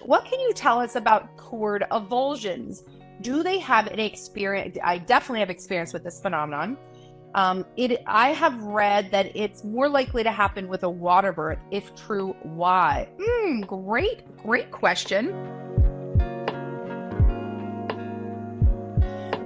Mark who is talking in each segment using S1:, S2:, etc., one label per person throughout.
S1: what can you tell us about cord avulsions? Do they have an experience? I definitely have experience with this phenomenon. I have read that it's more likely to happen with a water birth. If true, why? Great question.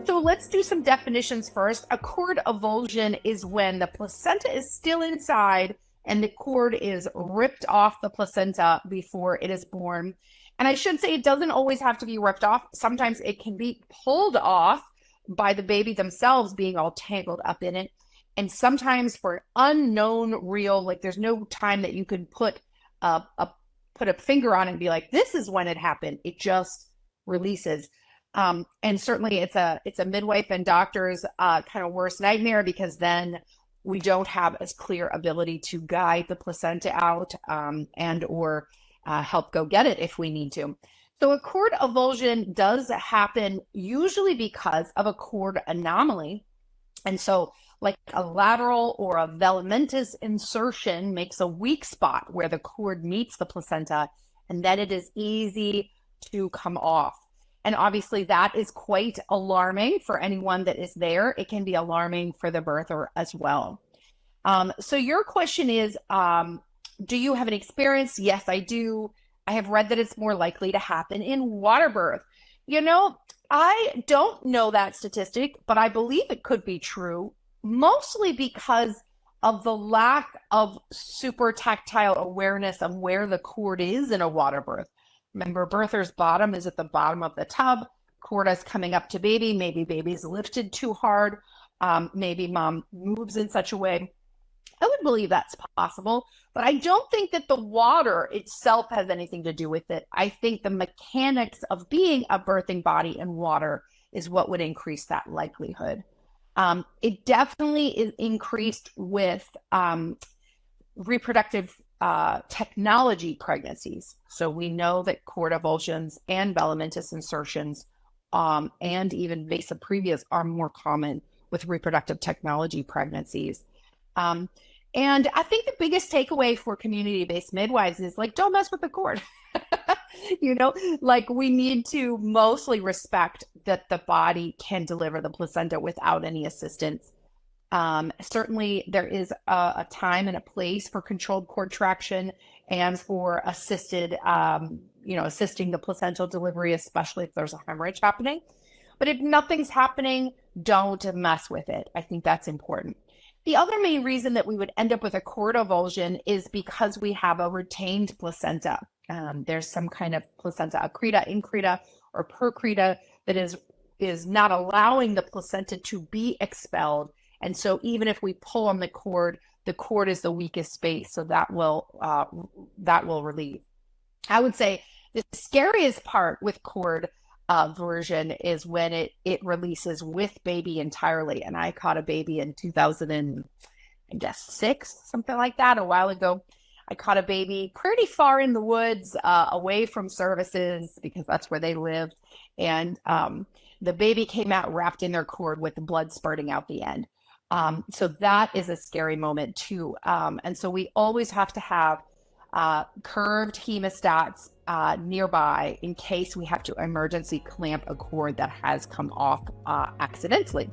S1: So let's do some definitions first. A cord avulsion is when the placenta is still inside and the cord is ripped off the placenta before it is born. And I should say it doesn't always have to be ripped off. Sometimes it can be pulled off by the baby themselves being all tangled up in it. And sometimes for unknown real, like there's no time that you can put a finger on it and be like, this is when it happened. It just releases. And certainly it's a midwife and doctor's kind of worst nightmare, because then we don't have as clear ability to guide the placenta out and or help go get it if we need to. So a cord avulsion does happen usually because of a cord anomaly. And so like a lateral or a velamentous insertion makes a weak spot where the cord meets the placenta, and then it is easy to come off. And obviously that is quite alarming for anyone that is there. It can be alarming for the birther as well. So your question is, do you have an experience? Yes, I do. I have read that it's more likely to happen in water birth. You know, I don't know that statistic, but I believe it could be true, mostly because of the lack of super tactile awareness of where the cord is in a water birth. Remember, birther's bottom is at the bottom of the tub. Cord is coming up to baby. Maybe baby's lifted too hard. Maybe mom moves in such a way. I would believe that's possible, but I don't think that the water itself has anything to do with it. I think the mechanics of being a birthing body in water is what would increase that likelihood. It definitely is increased with reproductive technology pregnancies. So we know that cord avulsions and velamentous insertions and even vasa previas are more common with reproductive technology pregnancies. And I think the biggest takeaway for community-based midwives is like, don't mess with the cord. You know, like we need to mostly respect that the body can deliver the placenta without any assistance. Certainly there is a time and a place for controlled cord traction and for assisted, assisting the placental delivery, especially if there's a hemorrhage happening. But if nothing's happening, don't mess with it. I think that's important. The other main reason that we would end up with a cord avulsion is because we have a retained placenta. There's some kind of placenta accreta, increta, or procreta that is not allowing the placenta to be expelled. And so even if we pull on the cord is the weakest space, so that will relieve. I would say the scariest part with cord version is when it releases with baby entirely. And I caught a baby in 2006, something like that, a while ago. I caught a baby pretty far in the woods, away from services, because that's where they lived. And the baby came out wrapped in their cord with the blood spurting out the end. So that is a scary moment too. And so we always have to have curved hemostats nearby in case we have to emergency clamp a cord that has come off accidentally.